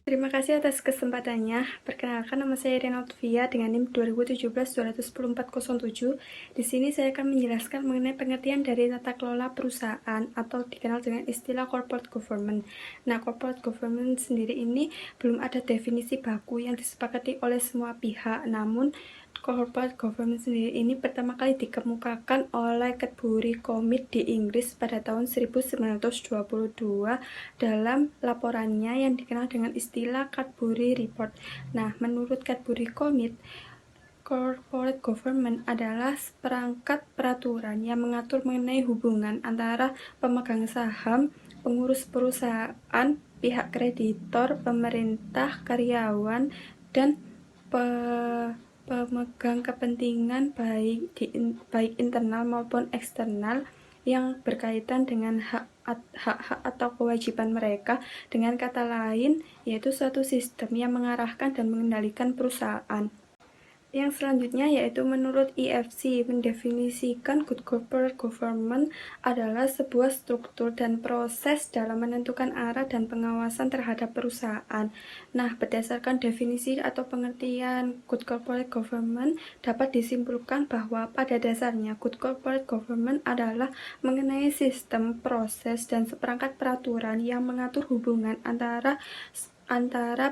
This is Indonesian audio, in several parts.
Terima kasih atas kesempatannya. Perkenalkan, nama saya Irina Otvia dengan NIM 2017-210407. Di sini saya akan menjelaskan mengenai pengertian dari tata kelola perusahaan atau dikenal dengan istilah corporate government. Nah, corporate government sendiri ini belum ada definisi baku yang disepakati oleh semua pihak. Namun, corporate government sendiri ini pertama kali dikemukakan oleh Cadbury Commit di Inggris pada tahun 1922 dalam laporannya yang dikenal dengan istilah Cadbury Report. Nah, menurut Cadbury Commit, corporate government adalah seperangkat peraturan yang mengatur mengenai hubungan antara pemegang saham, pengurus perusahaan, pihak kreditor, pemerintah, karyawan, dan pemegang kepentingan baik internal maupun eksternal yang berkaitan dengan hak atau kewajiban mereka. Dengan kata lain, yaitu suatu sistem yang mengarahkan dan mengendalikan perusahaan. Yang selanjutnya yaitu menurut IFC, mendefinisikan good corporate government adalah sebuah struktur dan proses dalam menentukan arah dan pengawasan terhadap perusahaan. Nah, berdasarkan definisi atau pengertian good corporate government, dapat disimpulkan bahwa pada dasarnya good corporate government adalah mengenai sistem, proses, dan seperangkat peraturan yang mengatur hubungan antara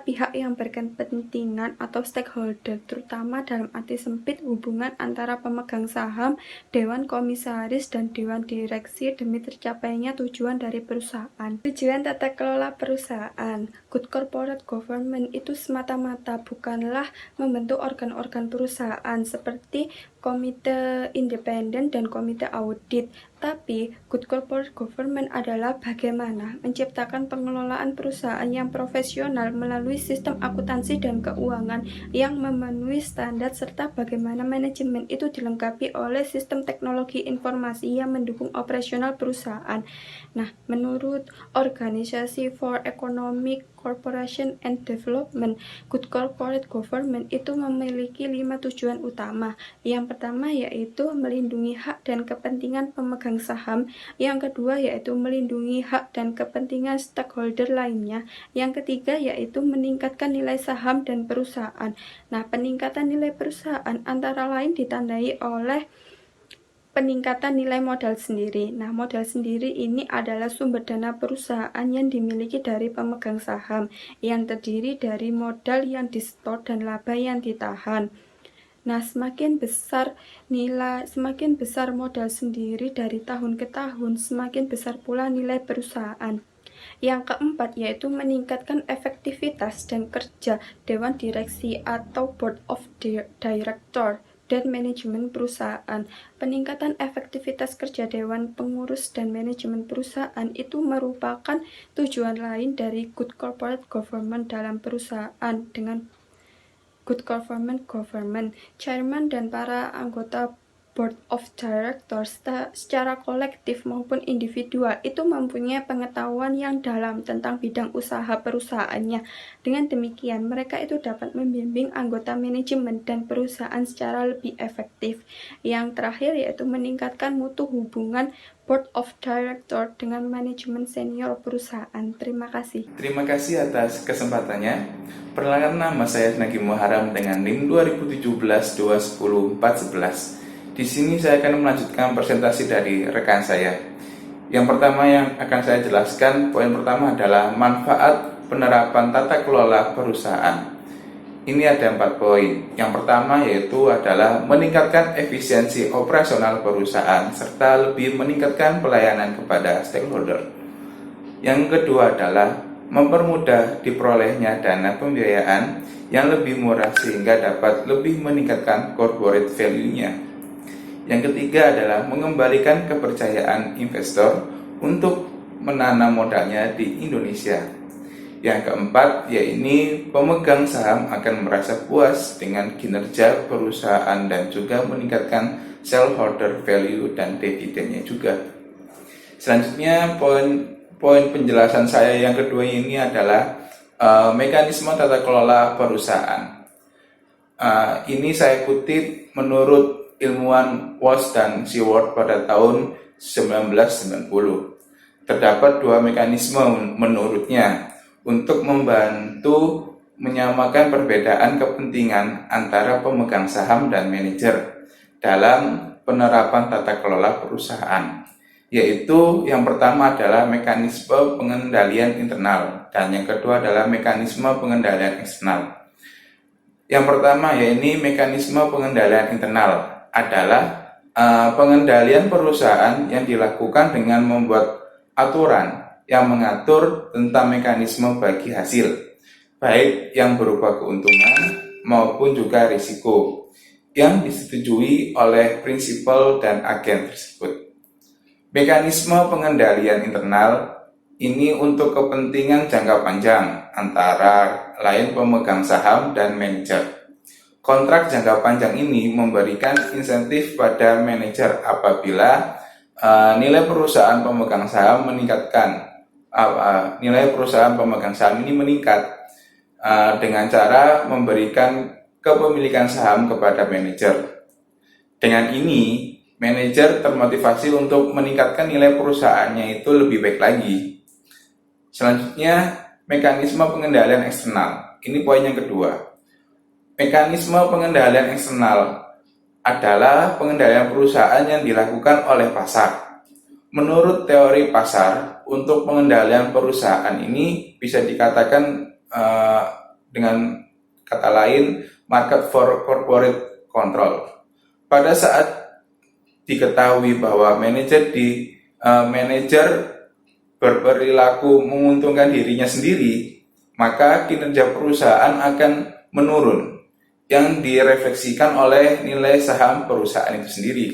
pihak yang berkepentingan atau stakeholder, terutama dalam arti sempit hubungan antara pemegang saham, dewan komisaris, dan dewan direksi demi tercapainya tujuan dari perusahaan. Tujuan tata kelola perusahaan. Good corporate government itu semata-mata bukanlah membentuk organ-organ perusahaan seperti komite independen dan komite audit, tapi good corporate government adalah bagaimana menciptakan pengelolaan perusahaan yang profesional melalui sistem akuntansi dan keuangan yang memenuhi standar, serta bagaimana manajemen itu dilengkapi oleh sistem teknologi informasi yang mendukung operasional perusahaan. Nah, menurut Organisasi for Economic Cooperation and Development, good corporate government itu memiliki 5 tujuan utama. Yang pertama yaitu melindungi hak dan kepentingan pemegang saham, yang kedua yaitu melindungi hak dan kepentingan stakeholder lainnya, yang ketiga yaitu meningkatkan nilai saham dan perusahaan. Nah, peningkatan nilai perusahaan antara lain ditandai oleh peningkatan nilai modal sendiri. Nah, modal sendiri ini adalah sumber dana perusahaan yang dimiliki dari pemegang saham, yang terdiri dari modal yang disetor dan laba yang ditahan. Nah, semakin besar modal sendiri dari tahun ke tahun, semakin besar pula nilai perusahaan. Yang keempat yaitu meningkatkan efektivitas dan kerja dewan direksi atau board of director dan manajemen perusahaan. Peningkatan efektivitas kerja dewan pengurus dan manajemen perusahaan itu merupakan tujuan lain dari good corporate government dalam perusahaan. Dengan good government, chairman dan para anggota board of directors secara kolektif maupun individual itu mempunyai pengetahuan yang dalam tentang bidang usaha perusahaannya. Dengan demikian, mereka itu dapat membimbing anggota manajemen dan perusahaan secara lebih efektif. Yang terakhir yaitu meningkatkan mutu hubungan board of director dengan manajemen senior perusahaan. Terima kasih. Terima kasih atas kesempatannya. Perkenalkan, nama saya Nagi Muharam dengan NIM 2017-210-411. Di sini saya akan melanjutkan presentasi dari rekan saya. Yang pertama yang akan saya jelaskan, poin pertama adalah manfaat penerapan tata kelola perusahaan. Ini ada 4 poin. Yang pertama yaitu adalah meningkatkan efisiensi operasional perusahaan serta lebih meningkatkan pelayanan kepada stakeholder. Yang kedua adalah mempermudah diperolehnya dana pembiayaan yang lebih murah sehingga dapat lebih meningkatkan corporate value-nya. Yang ketiga adalah mengembalikan kepercayaan investor untuk menanam modalnya di Indonesia. Yang keempat, yaitu pemegang saham akan merasa puas dengan kinerja perusahaan dan juga meningkatkan shareholder value dan dividennya juga. Selanjutnya, poin penjelasan saya yang kedua ini adalah mekanisme tata kelola perusahaan. Ini saya kutip menurut ilmuwan Walsh dan Seward pada tahun 1990. Terdapat 2 mekanisme menurutnya. untuk membantu menyamakan perbedaan kepentingan antara pemegang saham dan manajer dalam penerapan tata kelola perusahaan, yaitu yang pertama adalah mekanisme pengendalian internal dan yang kedua adalah mekanisme pengendalian eksternal. Yang pertama yaitu mekanisme pengendalian internal adalah pengendalian perusahaan yang dilakukan dengan membuat aturan yang mengatur tentang mekanisme bagi hasil, baik yang berupa keuntungan maupun juga risiko, yang disetujui oleh prinsipal dan agen tersebut. Mekanisme pengendalian internal ini untuk kepentingan jangka panjang antara lain pemegang saham dan manajer. Kontrak jangka panjang ini memberikan insentif pada manajer apabila nilai perusahaan pemegang saham ini meningkat dengan cara memberikan kepemilikan saham kepada manajer. Dengan ini, manajer termotivasi untuk meningkatkan nilai perusahaannya itu lebih baik lagi. Selanjutnya, mekanisme pengendalian eksternal. Ini poin yang kedua. Mekanisme pengendalian eksternal adalah pengendalian perusahaan yang dilakukan oleh pasar. Menurut teori pasar, untuk pengendalian perusahaan ini bisa dikatakan dengan kata lain market for corporate control. Pada saat diketahui bahwa manajer berperilaku menguntungkan dirinya sendiri, maka kinerja perusahaan akan menurun, yang direfleksikan oleh nilai saham perusahaan itu sendiri.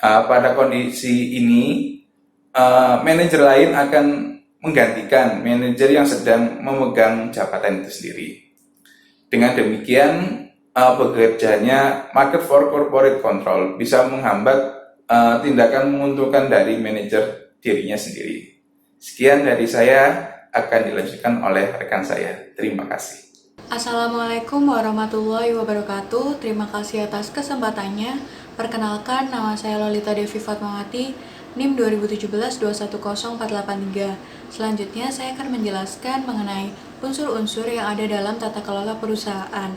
Pada kondisi ini, manajer lain akan menggantikan manajer yang sedang memegang jabatan itu sendiri. Dengan demikian, bekerjanya market for corporate control bisa menghambat tindakan menguntungkan dari manajer dirinya sendiri. Sekian dari saya, akan dilanjutkan oleh rekan saya. Terima kasih. Assalamualaikum warahmatullahi wabarakatuh. Terima kasih atas kesempatannya. Perkenalkan, nama saya Lolita Devi Fatmawati, NIM 2017-210483. Selanjutnya saya akan menjelaskan mengenai unsur-unsur yang ada dalam tata kelola perusahaan.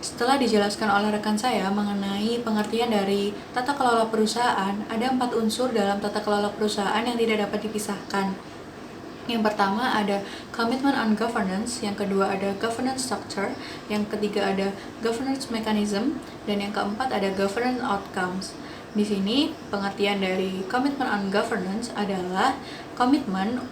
Setelah dijelaskan oleh rekan saya mengenai pengertian dari tata kelola perusahaan, ada 4 unsur dalam tata kelola perusahaan yang tidak dapat dipisahkan. Yang pertama ada commitment on governance, yang kedua ada governance structure, yang ketiga ada governance mechanism, dan yang keempat ada governance outcomes. Di sini pengertian dari commitment on governance adalah komitmen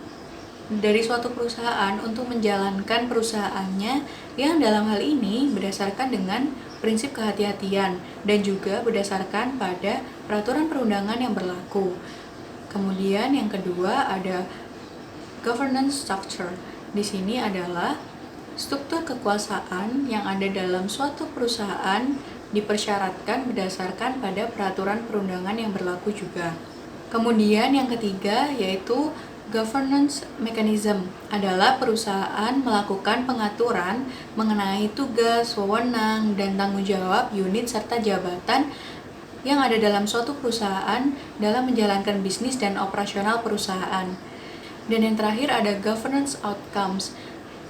dari suatu perusahaan untuk menjalankan perusahaannya yang dalam hal ini berdasarkan dengan prinsip kehati-hatian dan juga berdasarkan pada peraturan perundangan yang berlaku. Kemudian yang kedua ada governance structure. Di sini adalah struktur kekuasaan yang ada dalam suatu perusahaan dipersyaratkan berdasarkan pada peraturan perundangan yang berlaku juga. Kemudian yang ketiga yaitu governance mechanism, adalah perusahaan melakukan pengaturan mengenai tugas, wewenang, dan tanggung jawab unit serta jabatan yang ada dalam suatu perusahaan dalam menjalankan bisnis dan operasional perusahaan. Dan yang terakhir ada governance outcomes.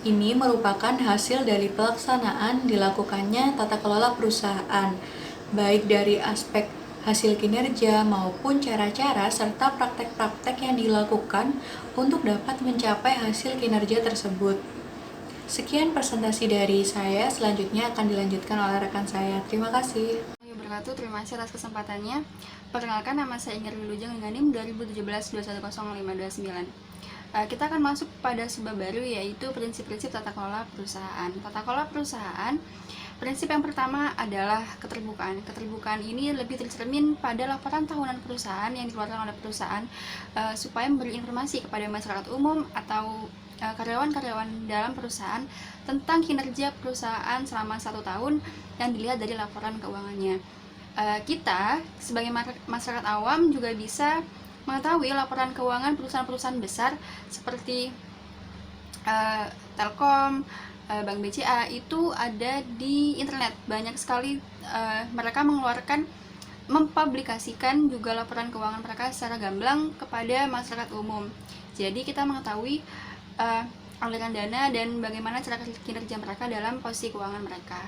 Ini merupakan hasil dari pelaksanaan dilakukannya tata kelola perusahaan, baik dari aspek hasil kinerja maupun cara-cara serta praktek-praktek yang dilakukan untuk dapat mencapai hasil kinerja tersebut. Sekian presentasi dari saya, selanjutnya akan dilanjutkan oleh rekan saya. Terima kasih. Terima kasih atas kesempatannya. Perkenalkan, nama saya Ingrid Wilujeng dengan NIM 2017-210529. Kita akan masuk pada sebuah baru, yaitu prinsip-prinsip tata kelola perusahaan. Tata kelola perusahaan, prinsip yang pertama adalah keterbukaan. Keterbukaan ini lebih tercermin pada laporan tahunan perusahaan yang dikeluarkan oleh perusahaan supaya memberi informasi kepada masyarakat umum atau karyawan-karyawan dalam perusahaan tentang kinerja perusahaan selama 1 tahun yang dilihat dari laporan keuangannya. Kita sebagai masyarakat awam juga bisa mengetahui laporan keuangan perusahaan-perusahaan besar seperti Telkom, Bank BCA itu ada di internet. Banyak sekali mereka mempublikasikan juga laporan keuangan mereka secara gamblang kepada masyarakat umum. Jadi kita mengetahui aliran dana dan bagaimana cara kinerja mereka dalam posisi keuangan mereka.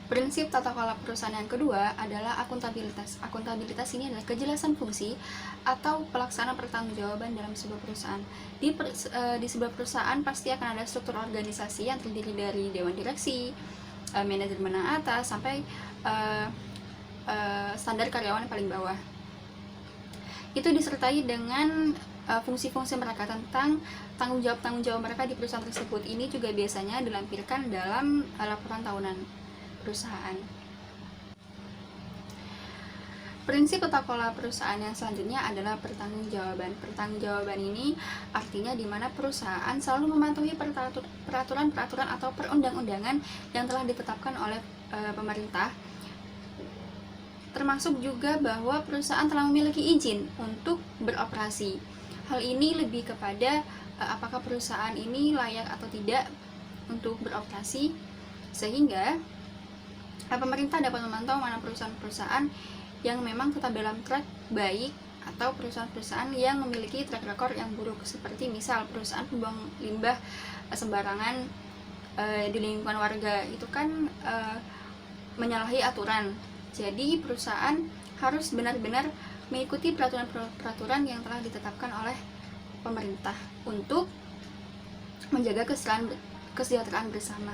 Prinsip tata kelola perusahaan yang kedua adalah akuntabilitas. Akuntabilitas ini adalah kejelasan fungsi atau pelaksanaan pertanggungjawaban dalam sebuah perusahaan. Di sebuah perusahaan pasti akan ada struktur organisasi yang terdiri dari dewan direksi, manajemen menengah atas, sampai standar karyawan yang paling bawah. Itu disertai dengan fungsi-fungsi mereka tentang tanggung jawab mereka di perusahaan tersebut. Ini juga biasanya dilampirkan dalam laporan tahunan perusahaan. Prinsip tata kelola perusahaan yang selanjutnya adalah pertanggungjawaban. Pertanggungjawaban ini artinya di mana perusahaan selalu mematuhi peraturan-peraturan atau perundang-undangan yang telah ditetapkan oleh pemerintah. Termasuk juga bahwa perusahaan telah memiliki izin untuk beroperasi. Hal ini lebih kepada apakah perusahaan ini layak atau tidak untuk beroperasi, sehingga pemerintah dapat memantau mana perusahaan-perusahaan yang memang tetap dalam track baik atau perusahaan-perusahaan yang memiliki track record yang buruk, seperti misal perusahaan pembuang limbah sembarangan di lingkungan warga, itu kan menyalahi aturan. Jadi perusahaan harus benar-benar mengikuti peraturan-peraturan yang telah ditetapkan oleh pemerintah untuk menjaga kesejahteraan bersama.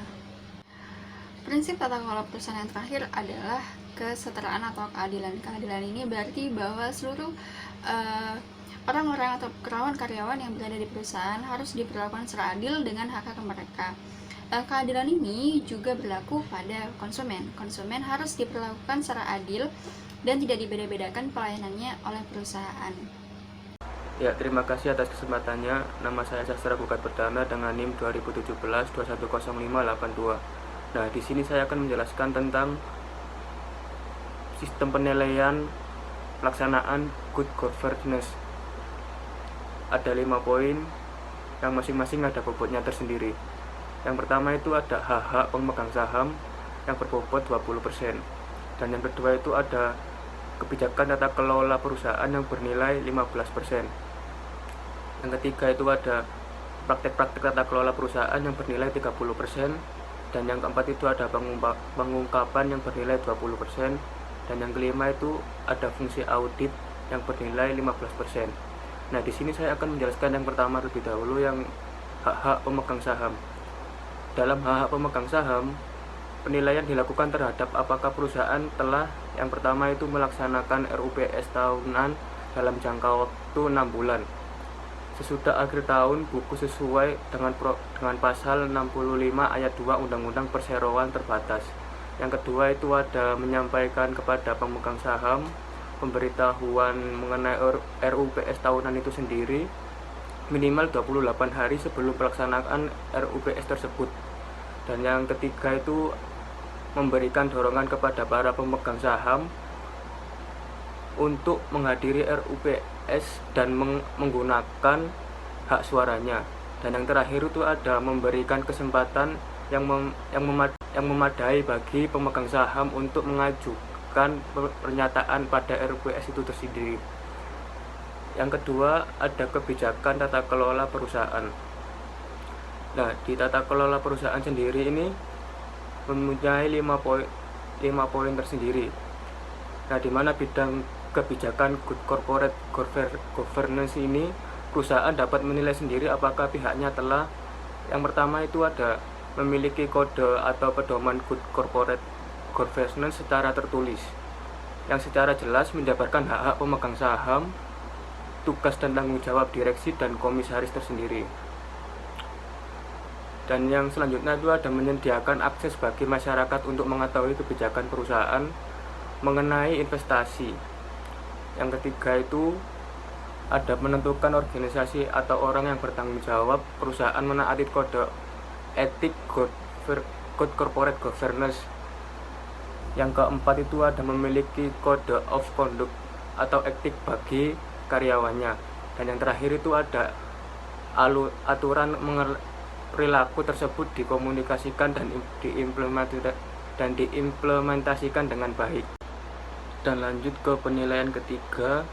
Prinsip tata kelola perusahaan yang terakhir adalah kesetaraan atau keadilan. Keadilan ini berarti bahwa seluruh orang-orang atau karyawan yang berada di perusahaan harus diperlakukan secara adil dengan hak-hak mereka. Keadilan ini juga berlaku pada konsumen. Konsumen harus diperlakukan secara adil dan tidak dibeda-bedakan pelayanannya oleh perusahaan. Ya, terima kasih atas kesempatannya. Nama saya Sastra Gugat Perdana dengan NIM 2017-210582. Nah, di sini saya akan menjelaskan tentang sistem penilaian pelaksanaan good governance. Ada 5 poin yang masing-masing ada bobotnya tersendiri. Yang pertama itu ada hak-hak pemegang saham yang berbobot 20%. Dan yang kedua itu ada kebijakan tata kelola perusahaan yang bernilai 15%. Yang ketiga itu ada praktek-praktek tata kelola perusahaan yang bernilai 30%. Dan yang keempat itu ada pengungkapan yang bernilai 20%. Dan yang kelima itu ada fungsi audit yang bernilai 15%. Nah, di sini saya akan menjelaskan yang pertama terlebih dahulu, yang hak-hak pemegang saham. Dalam hak-hak pemegang saham, penilaian dilakukan terhadap apakah perusahaan telah yang pertama itu melaksanakan RUPS tahunan dalam jangka waktu 6 bulan. Sesudah akhir tahun buku sesuai dengan pasal 65 ayat 2 Undang-Undang Perseroan Terbatas. Yang kedua itu ada menyampaikan kepada pemegang saham pemberitahuan mengenai RUPS tahunan itu sendiri minimal 28 hari sebelum pelaksanaan RUPS tersebut. Dan yang ketiga itu memberikan dorongan kepada para pemegang saham untuk menghadiri RUPS dan menggunakan hak suaranya. Dan yang terakhir itu ada memberikan kesempatan yang memadai bagi pemegang saham untuk mengajukan pernyataan pada RUPS itu tersendiri. Yang kedua ada kebijakan tata kelola perusahaan. Nah, di tata kelola perusahaan sendiri ini mempunyai 5 poin tersendiri. Nah, di mana bidang kebijakan good corporate governance ini perusahaan dapat menilai sendiri apakah pihaknya telah, yang pertama itu ada memiliki kode atau pedoman good corporate governance secara tertulis yang secara jelas menjabarkan hak-hak pemegang saham, tugas dan tanggung jawab direksi dan komisaris tersendiri. Dan yang selanjutnya itu ada menyediakan akses bagi masyarakat untuk mengetahui kebijakan perusahaan mengenai investasi. Yang ketiga itu ada menentukan organisasi atau orang yang bertanggung jawab perusahaan menaati kode etik good corporate governance. Yang keempat itu ada memiliki kode of conduct atau etik bagi karyawannya. Dan yang terakhir itu ada aturan perilaku tersebut dikomunikasikan dan diimplementasikan dengan baik. Dan lanjut ke penilaian ketiga,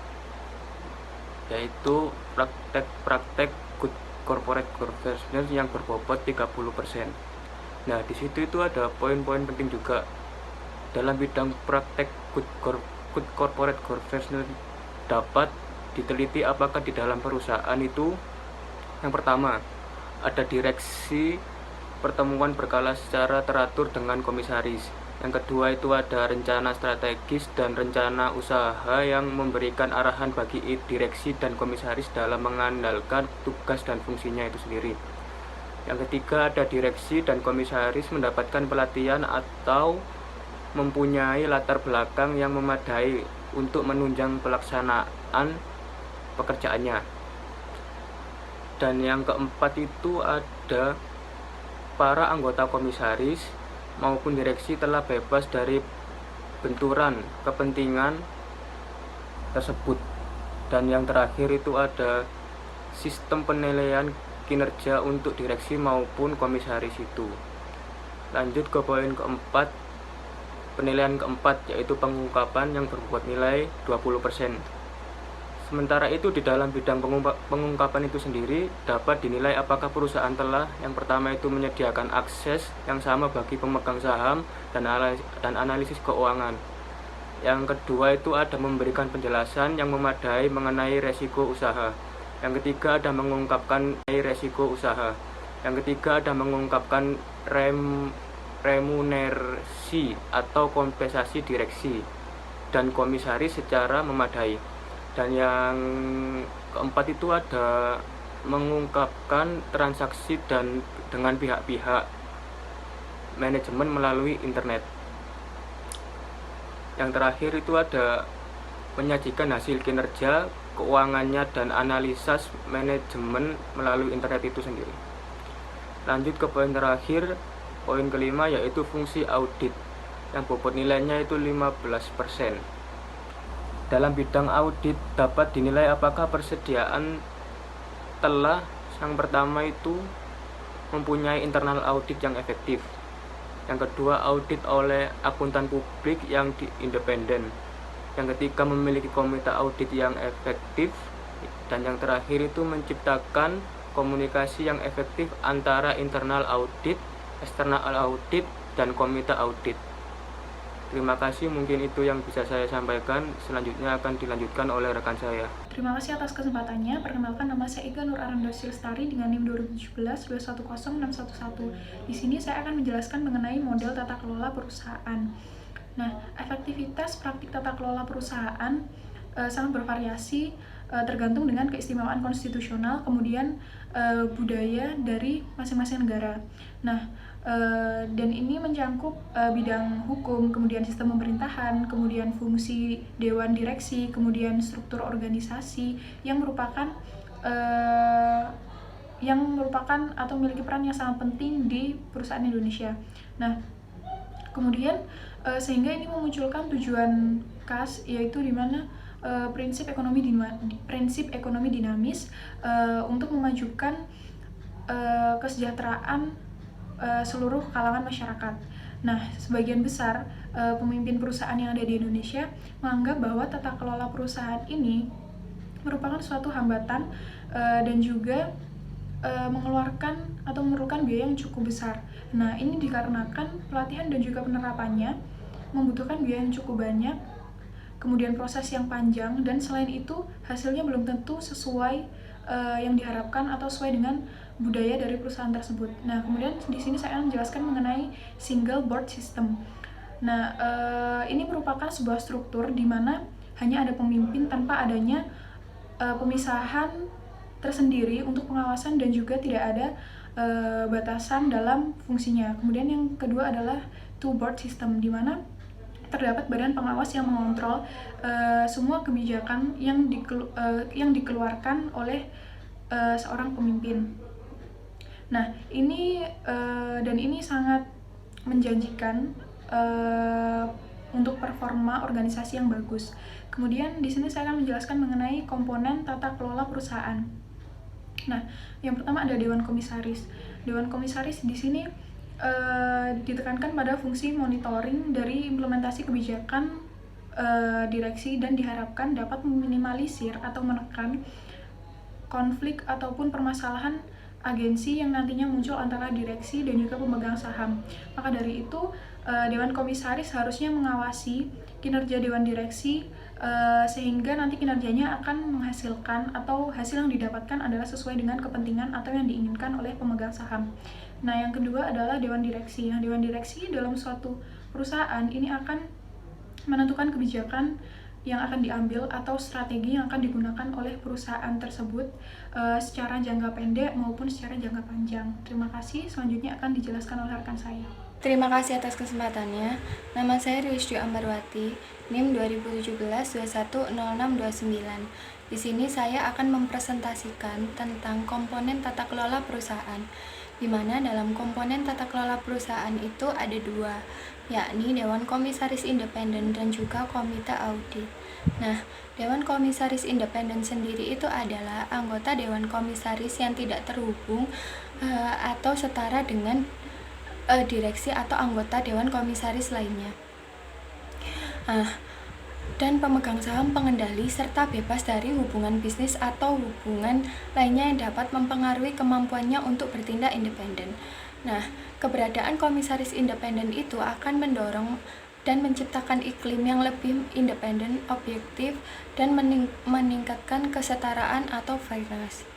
yaitu praktek-praktek good corporate governance yang berbobot 30%. Nah, di situ itu ada poin-poin penting juga dalam bidang praktek good corporate governance. Dapat diteliti apakah di dalam perusahaan itu, yang pertama, ada direksi, pertemuan berkala secara teratur dengan komisaris. Yang kedua itu ada rencana strategis dan rencana usaha yang memberikan arahan bagi direksi dan komisaris dalam mengandalkan tugas dan fungsinya itu sendiri. Yang ketiga ada direksi dan komisaris mendapatkan pelatihan atau mempunyai latar belakang yang memadai untuk menunjang pelaksanaan pekerjaannya. Dan yang keempat itu ada para anggota komisaris maupun direksi telah bebas dari benturan kepentingan tersebut. Dan yang terakhir itu ada sistem penilaian kinerja untuk direksi maupun komisaris itu. Lanjut ke poin keempat, penilaian keempat, yaitu pengungkapan yang berbobot nilai 20%. Sementara itu di dalam bidang pengungkapan itu sendiri dapat dinilai apakah perusahaan telah yang pertama itu menyediakan akses yang sama bagi pemegang saham dan analisis keuangan. Yang kedua itu ada memberikan penjelasan yang memadai mengenai resiko usaha. Yang ketiga ada mengungkapkan resiko usaha. Yang ketiga ada mengungkapkan remunerasi atau kompensasi direksi dan komisaris secara memadai. Dan yang keempat itu ada mengungkapkan transaksi dengan pihak-pihak manajemen melalui internet. Yang terakhir itu ada menyajikan hasil kinerja keuangannya dan analisis manajemen melalui internet itu sendiri. Lanjut ke poin terakhir, poin kelima, yaitu fungsi audit yang bobot nilainya itu 15%. Dalam bidang audit dapat dinilai apakah persediaan telah yang pertama itu mempunyai internal audit yang efektif. Yang kedua, audit oleh akuntan publik yang independen. Yang ketiga, memiliki komite audit yang efektif. Dan yang terakhir itu menciptakan komunikasi yang efektif antara internal audit, eksternal audit, dan komite audit. Terima kasih, mungkin itu yang bisa saya sampaikan. Selanjutnya akan dilanjutkan oleh rekan saya. Terima kasih atas kesempatannya. Perkenalkan, nama saya Iga Nur Aramdasi Lestari dengan NIM 2017-210611. Di sini saya akan menjelaskan mengenai model tata kelola perusahaan. Nah, efektivitas praktik tata kelola perusahaan sangat bervariasi tergantung dengan keistimewaan konstitusional, kemudian budaya dari masing-masing negara. Nah, dan ini mencangkup bidang hukum, kemudian sistem pemerintahan, kemudian fungsi dewan direksi, kemudian struktur organisasi yang merupakan atau memiliki peran yang sangat penting di perusahaan Indonesia. Nah, kemudian sehingga ini memunculkan tujuan khas, yaitu di mana prinsip ekonomi dinamis untuk memajukan kesejahteraan seluruh kalangan masyarakat. Nah, sebagian besar pemimpin perusahaan yang ada di Indonesia menganggap bahwa tata kelola perusahaan ini merupakan suatu hambatan dan juga mengeluarkan atau memerlukan biaya yang cukup besar. Nah, ini dikarenakan pelatihan dan juga penerapannya membutuhkan biaya yang cukup banyak, kemudian proses yang panjang, dan selain itu hasilnya belum tentu sesuai yang diharapkan atau sesuai dengan budaya dari perusahaan tersebut. Nah, kemudian di sini saya akan menjelaskan mengenai single board system. Nah, ini merupakan sebuah struktur di mana hanya ada pemimpin tanpa adanya pemisahan tersendiri untuk pengawasan dan juga tidak ada batasan dalam fungsinya. Kemudian yang kedua adalah two board system, di mana terdapat badan pengawas yang mengontrol semua kebijakan yang dikeluarkan oleh seorang pemimpin. Nah, ini sangat menjanjikan untuk performa organisasi yang bagus. Kemudian di sini saya akan menjelaskan mengenai komponen tata kelola perusahaan. Nah, yang pertama ada Dewan Komisaris. Dewan Komisaris di sini ditekankan pada fungsi monitoring dari implementasi kebijakan direksi dan diharapkan dapat meminimalisir atau menekan konflik ataupun permasalahan agensi yang nantinya muncul antara direksi dan juga pemegang saham. Maka dari itu, Dewan Komisaris harusnya mengawasi kinerja Dewan Direksi sehingga nanti kinerjanya akan menghasilkan atau hasil yang didapatkan adalah sesuai dengan kepentingan atau yang diinginkan oleh pemegang saham. Nah, yang kedua adalah Dewan Direksi. Nah, Dewan Direksi dalam suatu perusahaan ini akan menentukan kebijakan yang akan diambil atau strategi yang akan digunakan oleh perusahaan tersebut secara jangka pendek maupun secara jangka panjang. Terima kasih. Selanjutnya akan dijelaskan oleh rekan saya. Terima kasih atas kesempatannya. Nama saya Rizky Ambarwati, NIM 2017-210629. Di sini saya akan mempresentasikan tentang komponen tata kelola perusahaan, di mana dalam komponen tata kelola perusahaan itu ada dua, yakni Dewan Komisaris Independen dan juga Komite Audit. Nah, Dewan Komisaris Independen sendiri itu adalah anggota Dewan Komisaris yang tidak terhubung atau setara dengan direksi atau anggota Dewan Komisaris lainnya. Dan pemegang saham pengendali serta bebas dari hubungan bisnis atau hubungan lainnya yang dapat mempengaruhi kemampuannya untuk bertindak independen. Nah, keberadaan komisaris independen itu akan mendorong dan menciptakan iklim yang lebih independen, objektif, dan meningkatkan kesetaraan atau fairness.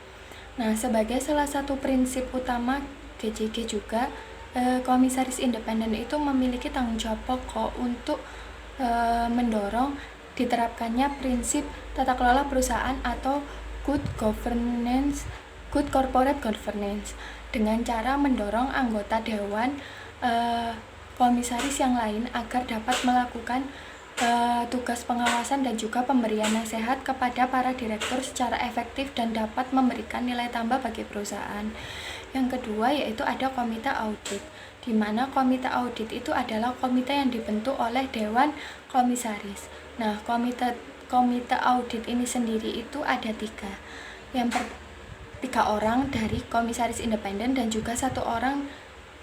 Nah, sebagai salah satu prinsip utama GJG juga, komisaris independen itu memiliki tanggung jawab pokok untuk mendorong diterapkannya prinsip tata kelola perusahaan atau good corporate governance dengan cara mendorong anggota dewan komisaris yang lain agar dapat melakukan tugas pengawasan dan juga pemberian nasihat kepada para direktur secara efektif dan dapat memberikan nilai tambah bagi perusahaan. Yang kedua yaitu ada komite audit, di mana komite audit itu adalah komite yang dibentuk oleh Dewan Komisaris. Nah, komite audit ini sendiri itu ada tiga. Tiga orang dari komisaris independen dan juga satu orang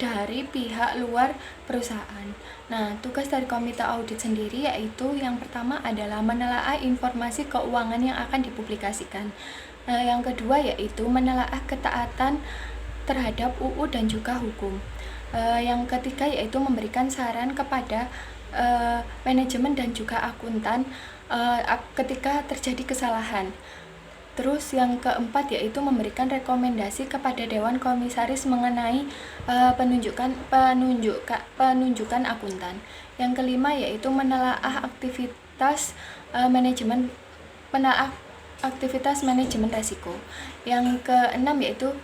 dari pihak luar perusahaan. Nah, tugas dari komite audit sendiri yaitu yang pertama adalah menelaah informasi keuangan yang akan dipublikasikan. Yang kedua yaitu menelaah ketaatan terhadap UU dan juga hukum. Yang ketiga yaitu memberikan saran kepada manajemen dan juga akuntan ketika terjadi kesalahan. Terus yang keempat yaitu memberikan rekomendasi kepada Dewan Komisaris mengenai penunjukan akuntan. Yang kelima yaitu menelaah aktivitas manajemen resiko. Yang keenam yaitu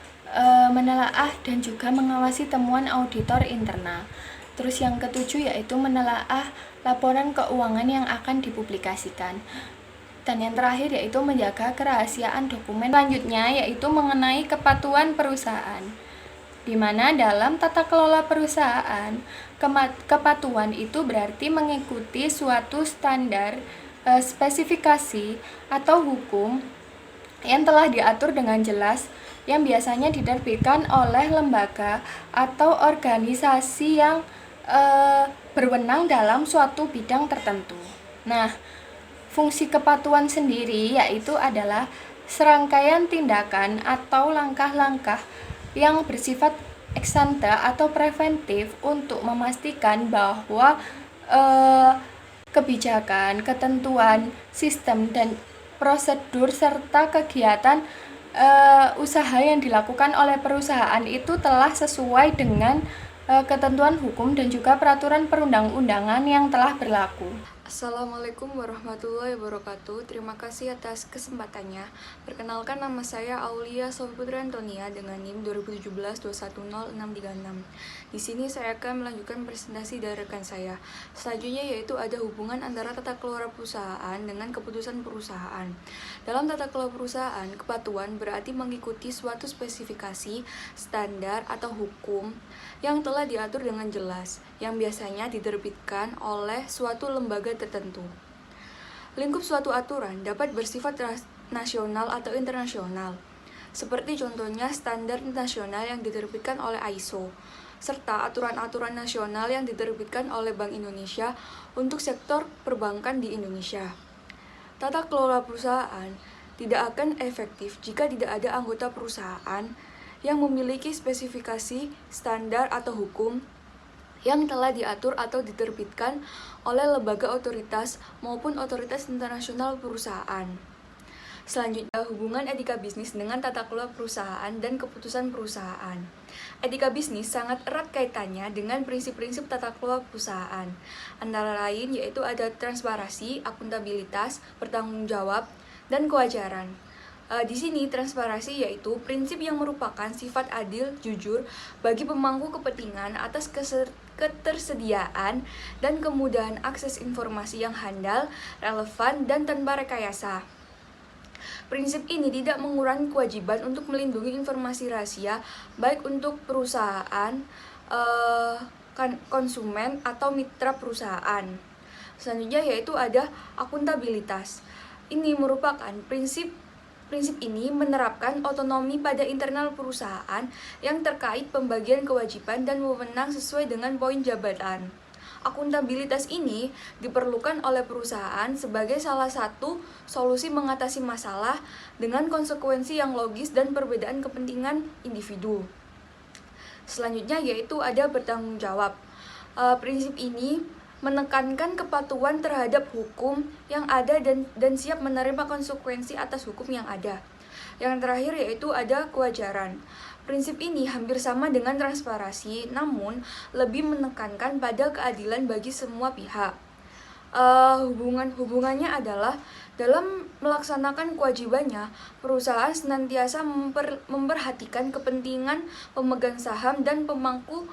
menelaah dan juga mengawasi temuan auditor internal. Terus yang ketujuh yaitu menelaah laporan keuangan yang akan dipublikasikan. Dan yang terakhir yaitu menjaga kerahasiaan dokumen. Selanjutnya yaitu mengenai kepatuhan perusahaan, di mana dalam tata kelola perusahaan, kepatuhan itu berarti mengikuti suatu standar, spesifikasi, atau hukum yang telah diatur dengan jelas yang biasanya diterbitkan oleh lembaga atau organisasi yang berwenang dalam suatu bidang tertentu. Nah, fungsi kepatuhan sendiri yaitu adalah serangkaian tindakan atau langkah-langkah yang bersifat ex ante atau preventif untuk memastikan bahwa kebijakan, ketentuan, sistem, dan prosedur serta kegiatan usaha yang dilakukan oleh perusahaan itu telah sesuai dengan ketentuan hukum dan juga peraturan perundang-undangan yang telah berlaku. Assalamualaikum warahmatullahi wabarakatuh. Terima kasih atas kesempatannya. Perkenalkan, nama saya Aulia Sofiputri Antonia dengan NIM 2017-210636. Di sini saya akan melanjutkan presentasi dari rekan saya. Selanjutnya yaitu ada hubungan antara tata kelola perusahaan dengan keputusan perusahaan. Dalam tata kelola perusahaan, kepatuhan berarti mengikuti suatu spesifikasi, standar, atau hukum yang telah diatur dengan jelas, yang biasanya diterbitkan oleh suatu lembaga tertentu. Lingkup suatu aturan dapat bersifat nasional atau internasional, seperti contohnya standar nasional yang diterbitkan oleh ISO, serta aturan-aturan nasional yang diterbitkan oleh Bank Indonesia untuk sektor perbankan di Indonesia. Tata kelola perusahaan tidak akan efektif jika tidak ada anggota perusahaan yang memiliki spesifikasi, standar, atau hukum yang telah diatur atau diterbitkan oleh lembaga otoritas maupun otoritas internasional perusahaan. Selanjutnya, hubungan etika bisnis dengan tata kelola perusahaan dan keputusan perusahaan. Etika bisnis sangat erat kaitannya dengan prinsip-prinsip tata kelola perusahaan. Antara lain yaitu ada transparansi, akuntabilitas, bertanggung jawab, dan kewajaran. Di sini transparansi yaitu prinsip yang merupakan sifat adil, jujur bagi pemangku kepentingan atas ketersediaan dan kemudahan akses informasi yang handal, relevan, dan tanpa rekayasa. Prinsip ini tidak mengurangi kewajiban untuk melindungi informasi rahasia baik untuk perusahaan, konsumen, atau mitra perusahaan. Selanjutnya yaitu ada akuntabilitas. Ini merupakan prinsip ini menerapkan otonomi pada internal perusahaan yang terkait pembagian kewajiban dan wewenang sesuai dengan poin jabatan. Akuntabilitas ini diperlukan oleh perusahaan sebagai salah satu solusi mengatasi masalah dengan konsekuensi yang logis dan perbedaan kepentingan individu. Selanjutnya yaitu ada bertanggung jawab. Prinsip ini menekankan kepatuhan terhadap hukum yang ada dan siap menerima konsekuensi atas hukum yang ada. Yang terakhir yaitu ada kewajaran. Prinsip ini hampir sama dengan transparansi, namun lebih menekankan pada keadilan bagi semua pihak. Hubungannya adalah dalam melaksanakan kewajibannya, perusahaan senantiasa memperhatikan kepentingan pemegang saham dan pemangku